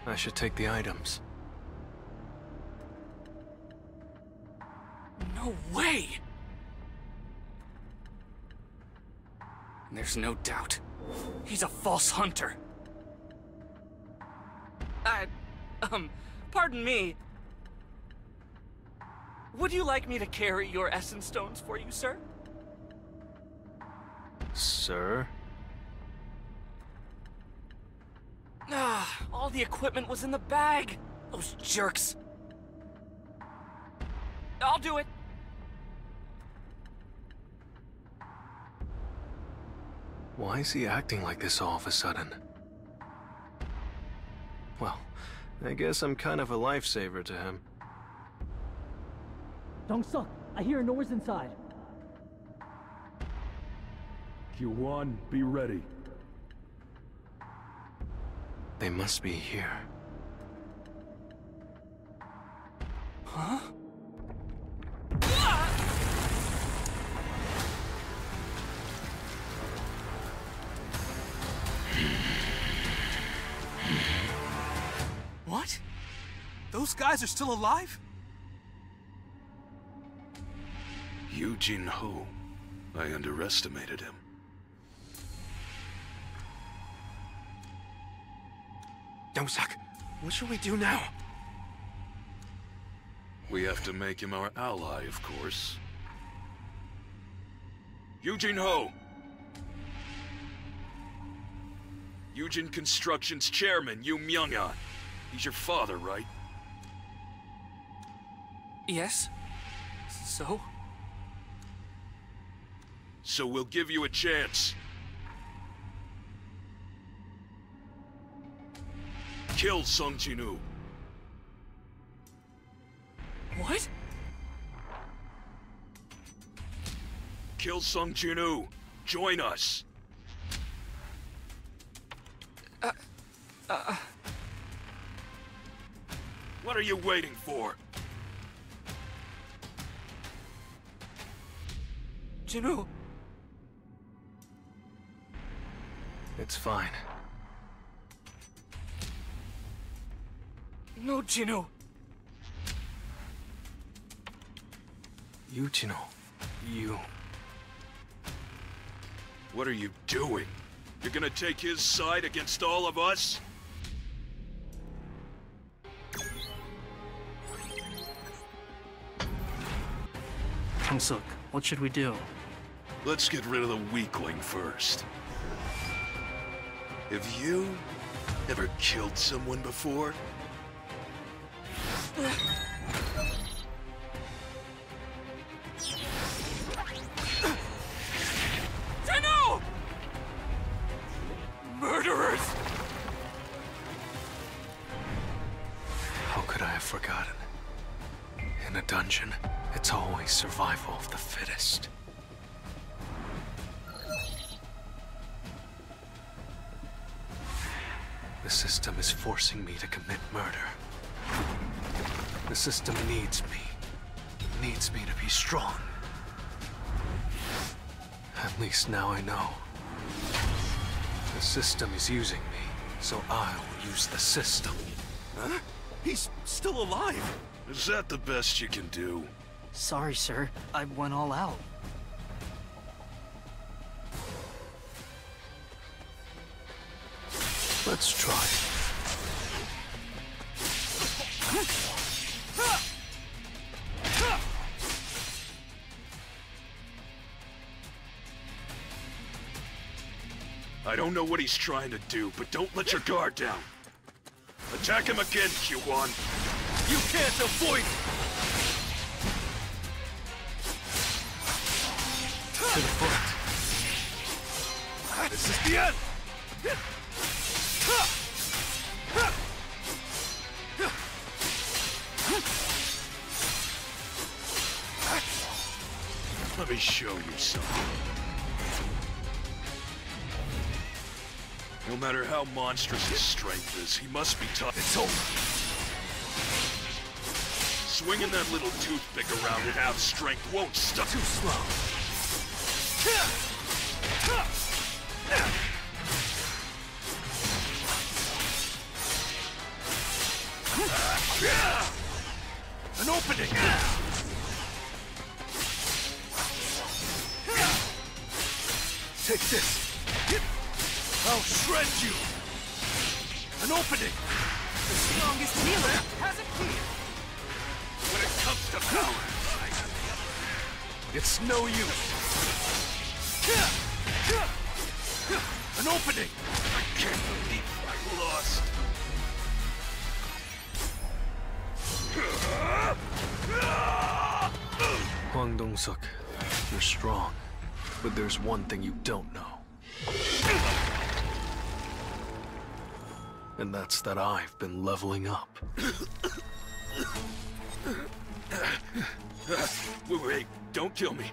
I should take the items. No way! There's no doubt. He's a false hunter. Pardon me. Would you like me to carry your essence stones for you, sir? Sir? All the equipment was in the bag. Those jerks. I'll do it. Why is he acting like this all of a sudden? Well, I guess I'm kind of a lifesaver to him. Dong-suk, I hear a noise inside. Q1, be ready. They must be here. Huh? What? Those guys are still alive? Jinwoo. I underestimated him. Dong-suk, what should we do now? We have to make him our ally, of course. Jinwoo! Eugene Construction's chairman, Yu Myung-an. He's your father, right? Yes? So? So we'll give you a chance. Kill Sung Jinwoo. What? Kill Sung Jinwoo. Join us. What are you waiting for? Jinwoo. It's fine. No, Jinwoo. Jinwoo, you... What are you doing? You're gonna take his side against all of us? Dong-suk, what should we do? Let's get rid of the weakling first. Have you ever killed someone before? Jinwoo! Murderers! How could I have forgotten? In a dungeon, it's always survival of the fittest. The system is forcing me to commit murder. The system needs me. Needs me to be strong. At least now I know. The system is using me, so I'll use the system. Huh? He's still alive. Is that the best you can do? Sorry, sir. I went all out. Let's try. I don't know what he's trying to do, but don't let your guard down. Attack him again, Q1. You can't avoid it. To the front. This is the end. Let me show you something. No matter how monstrous his strength is, he must be tough. It's over. Swinging that little toothpick around without strength won't stop. Too slow. opening! Take this. I'll shred you! An opening! The strongest healer has appeared. When it comes to power, It's no use. An opening! I can't believe I lost. Hwang Dong-suk, you're strong, but there's one thing you don't know. And that's that I've been leveling up. Wait, don't kill me.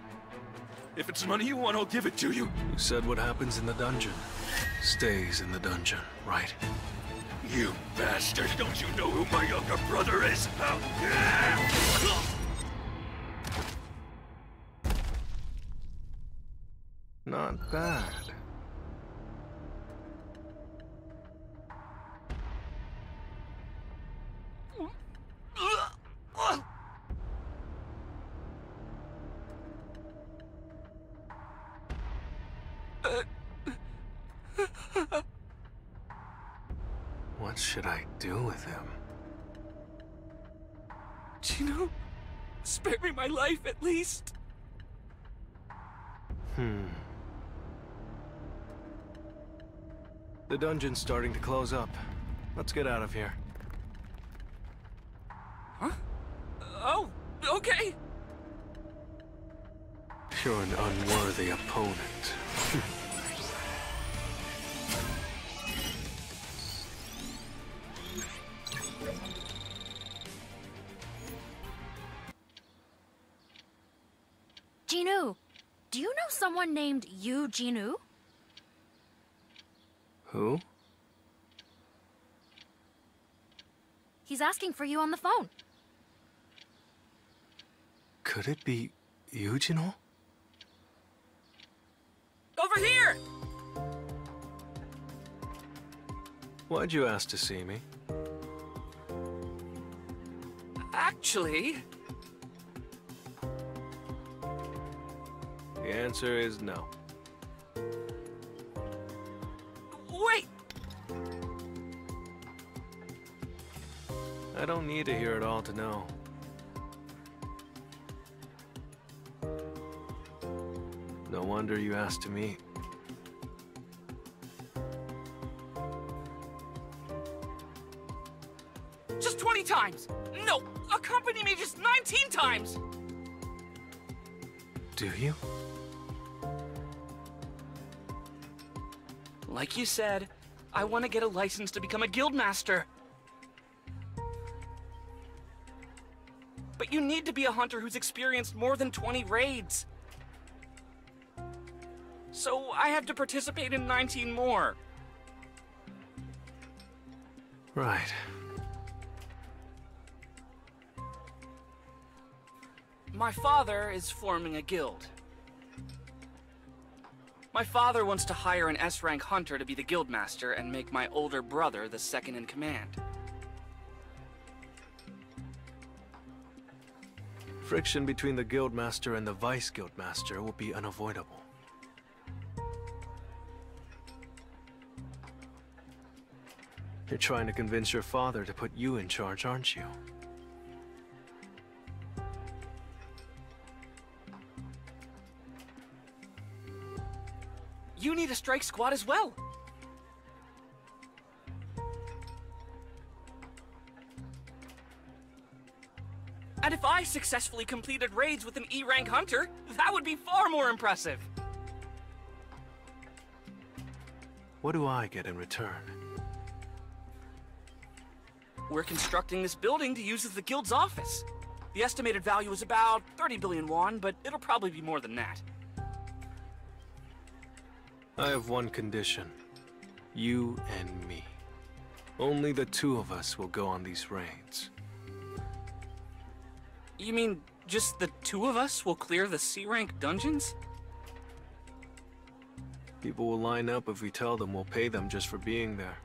If it's money you want, I'll give it to you. You said what happens in the dungeon stays in the dungeon, right? You bastard! Don't you know who my younger brother is? Not bad. What should I do with him? Jinwoo, spare me my life at least. The dungeon's starting to close up. Let's get out of here. Huh? Oh, okay. You're an unworthy opponent. Jinwoo, do you know someone named Jinwoo? Who? He's asking for you on the phone. Could it be Yujino? Over here! Why'd you ask to see me? Actually, The answer is no. wait! I don't need to hear it all to know. No wonder you asked to meet. Just 20 times! No, accompany me just 19 times! Do you? Like you said, I want to get a license to become a guildmaster. But you need to be a hunter who's experienced more than 20 raids. So I have to participate in 19 more. Right. My father is forming a guild. My father wants to hire an S-rank hunter to be the guildmaster and make my older brother the second in command. Friction between the guildmaster and the vice guildmaster will be unavoidable. You're trying to convince your father to put you in charge, aren't you? You need a strike squad as well. And if I successfully completed raids with an E-rank hunter, that would be far more impressive. What do I get in return? We're constructing this building to use as the guild's office. The estimated value is about 30 billion won, but it'll probably be more than that. I have one condition. You and me. Only the two of us will go on these raids. You mean just the two of us will clear the C-rank dungeons? People will line up if we tell them we'll pay them just for being there.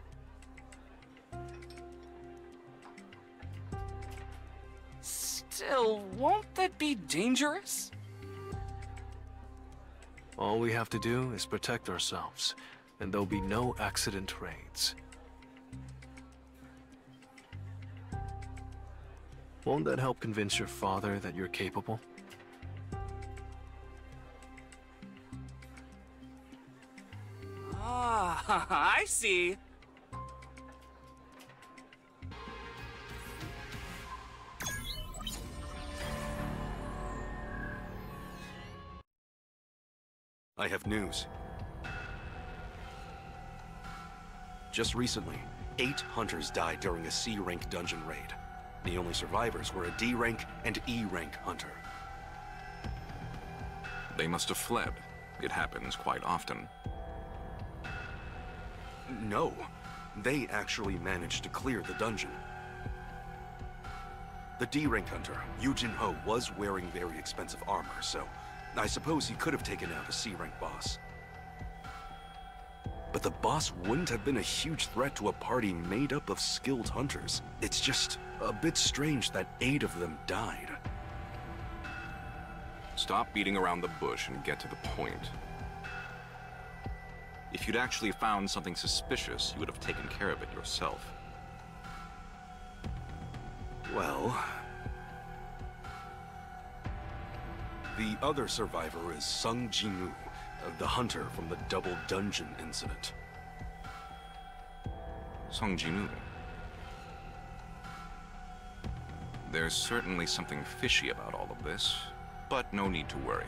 Still, Still, won't that be dangerous? All we have to do is protect ourselves, and there'll be no accident raids. Won't that help convince your father that you're capable? Ah, I see. I have news. Just recently, 8 hunters died during a C-rank dungeon raid. The only survivors were a D-rank and E-rank hunter. They must have fled. It happens quite often. No, they actually managed to clear the dungeon. The D-rank hunter, Jinwoo, was wearing very expensive armor, so I suppose he could have taken out a C-rank boss. But the boss wouldn't have been a huge threat to a party made up of skilled hunters. It's just a bit strange that 8 of them died. Stop beating around the bush and get to the point. If you'd actually found something suspicious, you would have taken care of it yourself. Well, the other survivor is Jinwoo, the hunter from the double dungeon incident. Jinwoo. There's certainly something fishy about all of this, but no need to worry.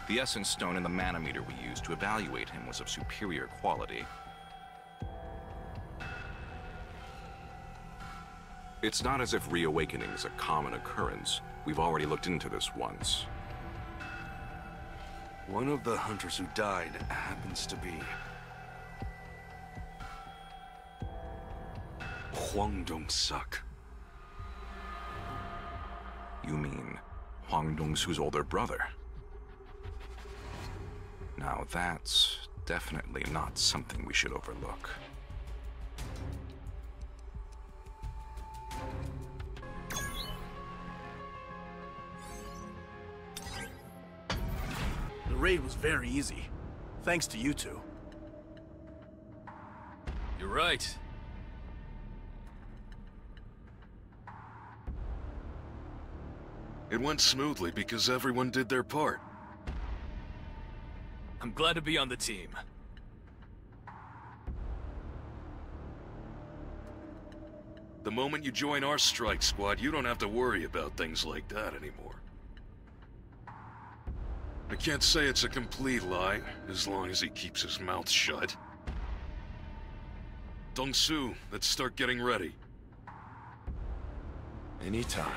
The essence stone and the manometer we used to evaluate him was of superior quality. It's not as if reawakening is a common occurrence. We've already looked into this once. One of the hunters who died happens to be Hwang Dong-suk. You mean Hwang Dong-su's older brother? Now that's definitely not something we should overlook. The raid was very easy, thanks to you two. You're right. It went smoothly because everyone did their part. I'm glad to be on the team. The moment you join our strike squad, you don't have to worry about things like that anymore. I can't say it's a complete lie, as long as he keeps his mouth shut. Dong-su, let's start getting ready. Anytime.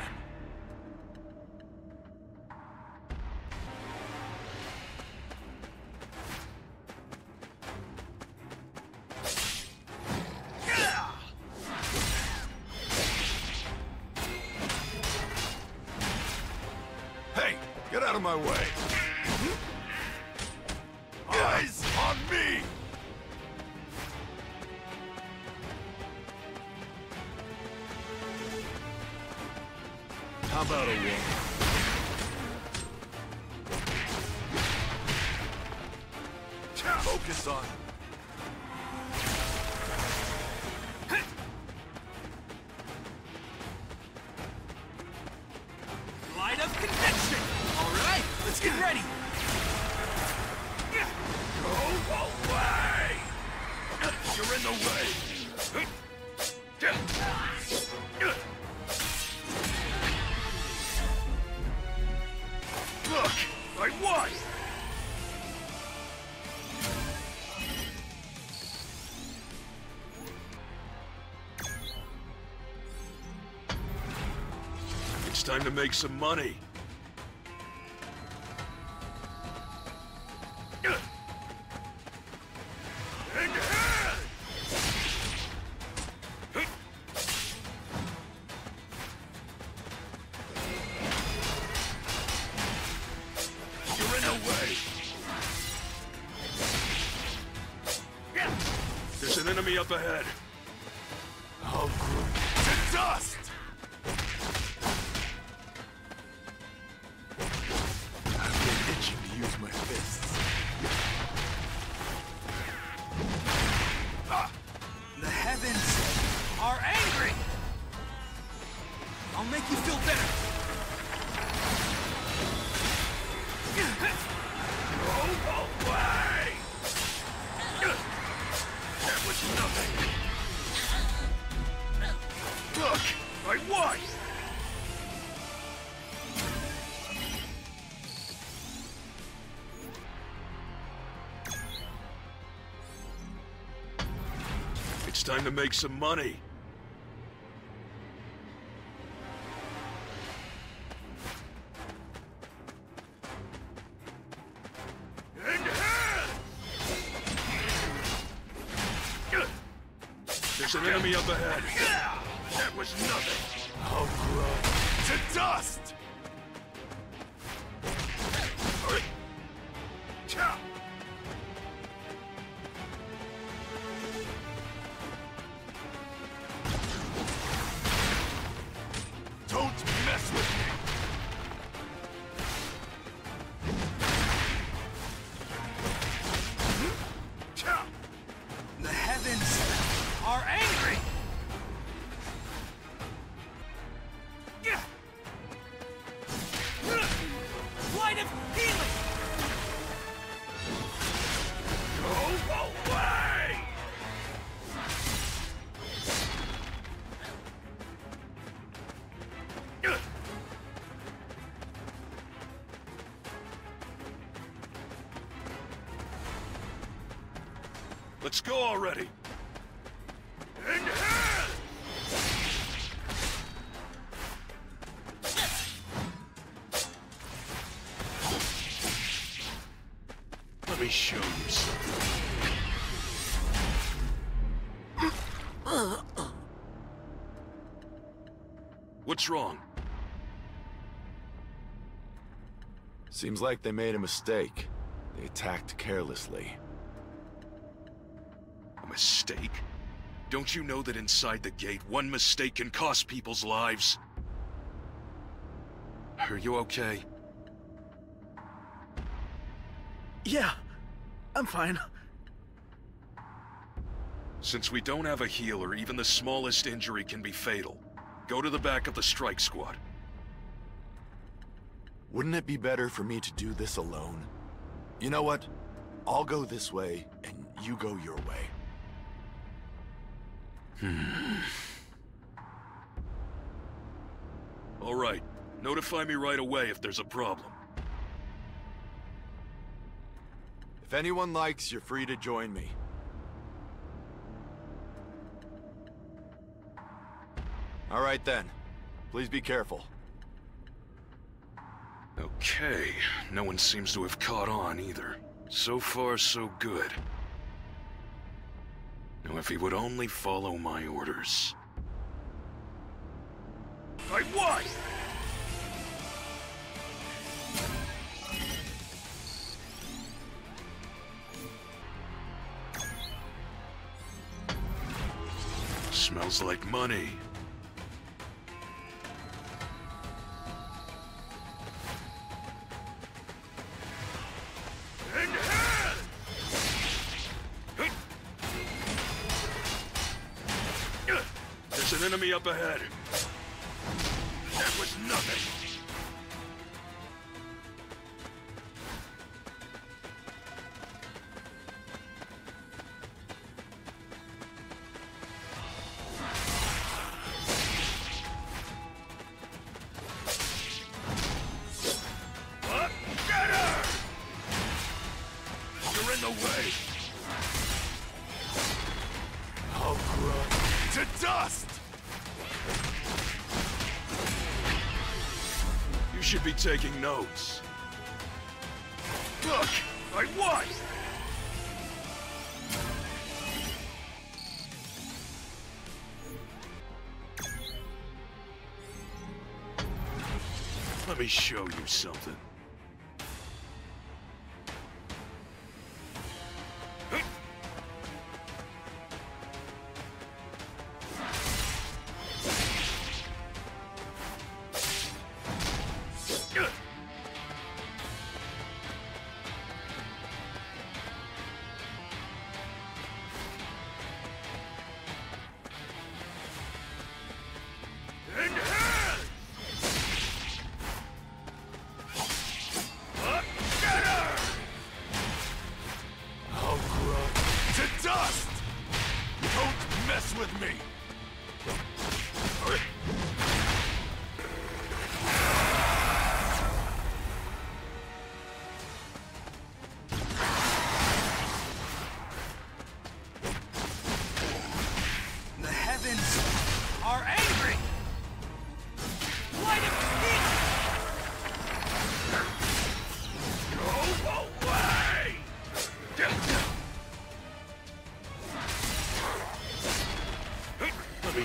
Hey, get out of my way! Eyes on me! How about a walk? Focus on. Light of conviction! Alright, let's get ready! Go away! You're in the way! Look! I won! It's time to make some money. You're in the way. There's an enemy up ahead. Oh, to dust! It's time to make some money. There's an enemy up ahead. That was nothing. I'll grow to dust! Don't mess with me! The heavens are angry! Light of healing! Go away! Let's go already! Let me show you something. What's wrong? Seems like they made a mistake. They attacked carelessly. A mistake? Don't you know that inside the gate, one mistake can cost people's lives? Are you okay? Yeah, I'm fine. Since we don't have a healer, even the smallest injury can be fatal. Go to the back of the strike squad. Wouldn't it be better for me to do this alone? You know what? I'll go this way, and you go your way. All right. Notify me right away if there's a problem. If anyone likes, you're free to join me. All right then. Please be careful. Okay. No one seems to have caught on either. So far, so good. Now, if he would only follow my orders. I won! Smells like money. There's an enemy up ahead. That was nothing. Get her! You're in the way. I'll grow to dust! You should be taking notes. Look, I won! Let me show you something.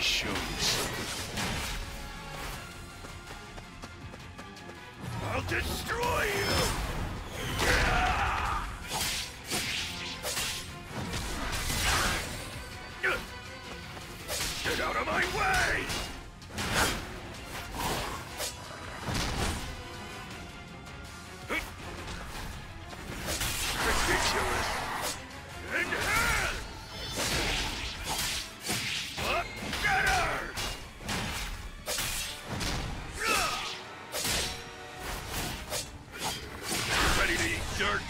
show you something. I'll destroy you! Get out of my way! Ridiculous! In hell! Get her! Ready to eat dirt?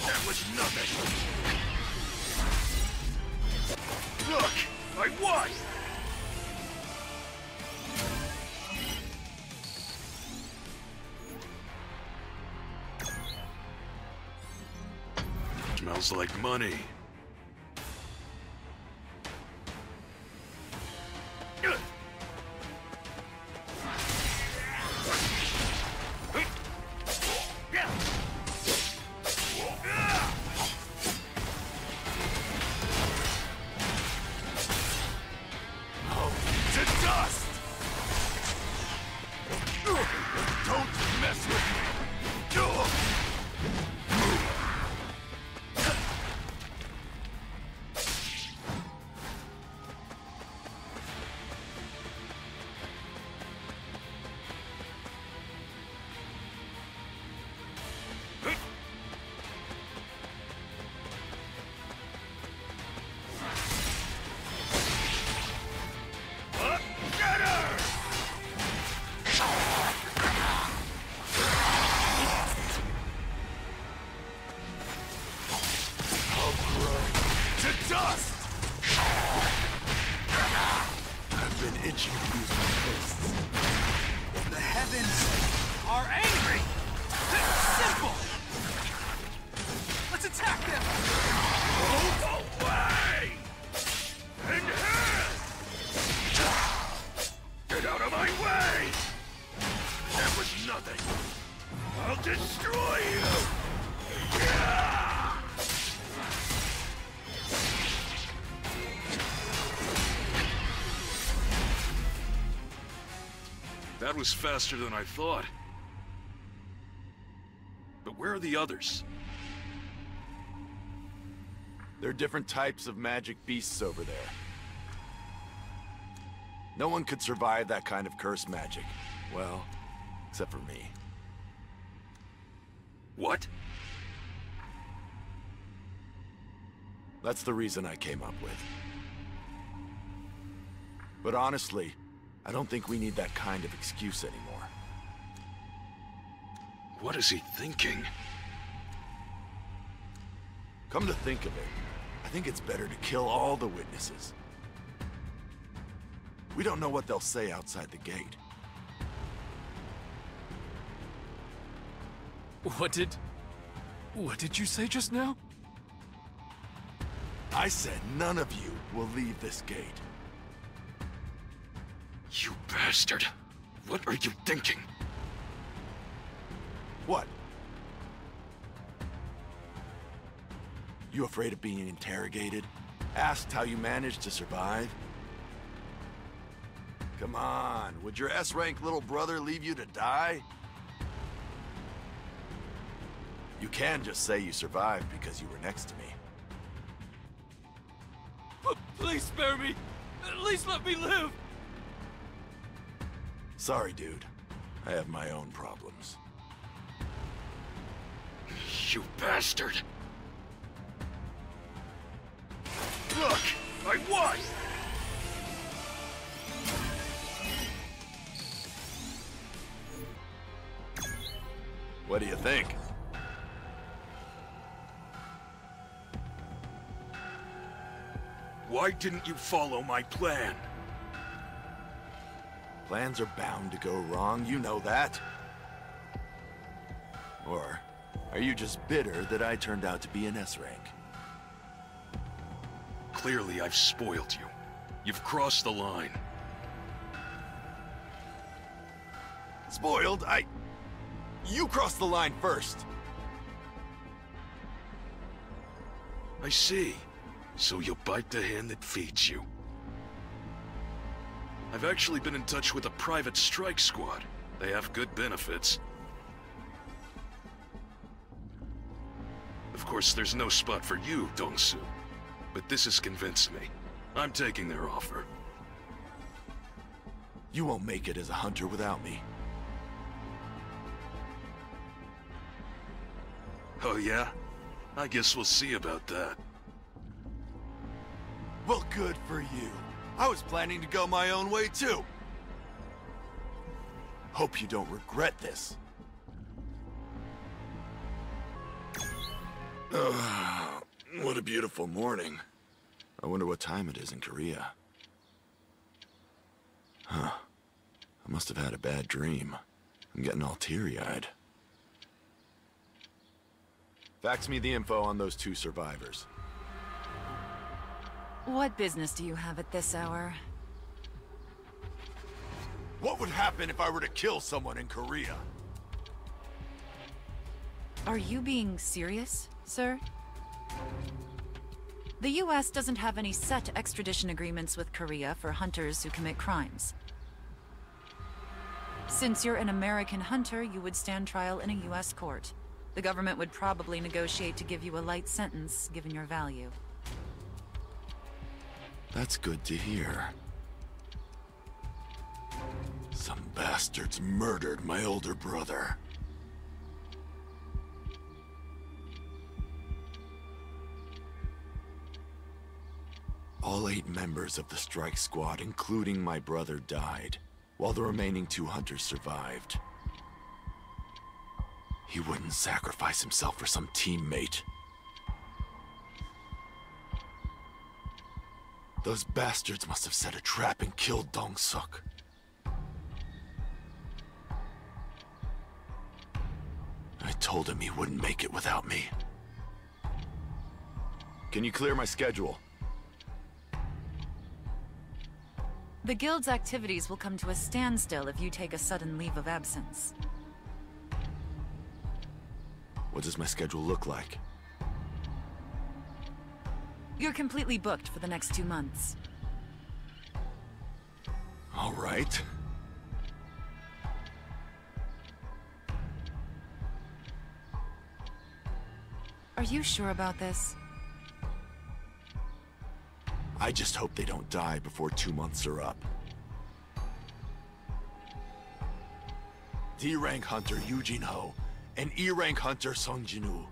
That was nothing. Look, I won! Smells like money. That was faster than I thought. But where are the others? There are different types of magic beasts over there. No one could survive that kind of cursed magic. Well, except for me. What? That's the reason I came up with. But honestly, I don't think we need that kind of excuse anymore. What is he thinking? Come to think of it, I think it's better to kill all the witnesses. We don't know what they'll say outside the gate. What did you say just now? I said none of you will leave this gate. You bastard! What are you thinking? What? You afraid of being interrogated? Asked how you managed to survive? Come on, would your S-rank little brother leave you to die? You can just say you survived because you were next to me. Please spare me! At least let me live! Sorry, dude. I have my own problems. You bastard! Look! I won! What do you think? Why didn't you follow my plan? Plans are bound to go wrong, you know that. Or are you just bitter that I turned out to be an S-rank? Clearly, I've spoiled you. You've crossed the line. Spoiled? You crossed the line first. I see. So you'll bite the hand that feeds you. I've actually been in touch with a private strike squad. They have good benefits. Of course, there's no spot for you, Dong-soo. But this has convinced me. I'm taking their offer. You won't make it as a hunter without me. Oh yeah? I guess we'll see about that. Well, good for you. I was planning to go my own way too. Hope you don't regret this. What a beautiful morning. I wonder what time it is in Korea. Huh. I must have had a bad dream. I'm getting all teary-eyed. Fax me the info on those 2 survivors. What business do you have at this hour? What would happen if I were to kill someone in Korea? Are you being serious, sir? The US doesn't have any set extradition agreements with Korea for hunters who commit crimes. Since you're an American hunter, you would stand trial in a US court. The government would probably negotiate to give you a light sentence, given your value. That's good to hear. Some bastards murdered my older brother. All 8 members of the strike squad, including my brother, died, while the remaining 2 hunters survived. He wouldn't sacrifice himself for some teammate. Those bastards must have set a trap and killed Dong-suk. I told him he wouldn't make it without me. Can you clear my schedule? The Guild's activities will come to a standstill if you take a sudden leave of absence. What does my schedule look like? You're completely booked for the next 2 months. All right. Are you sure about this? I just hope they don't die before 2 months are up. D-rank hunter Jinwoo and E-rank hunter Jinwoo.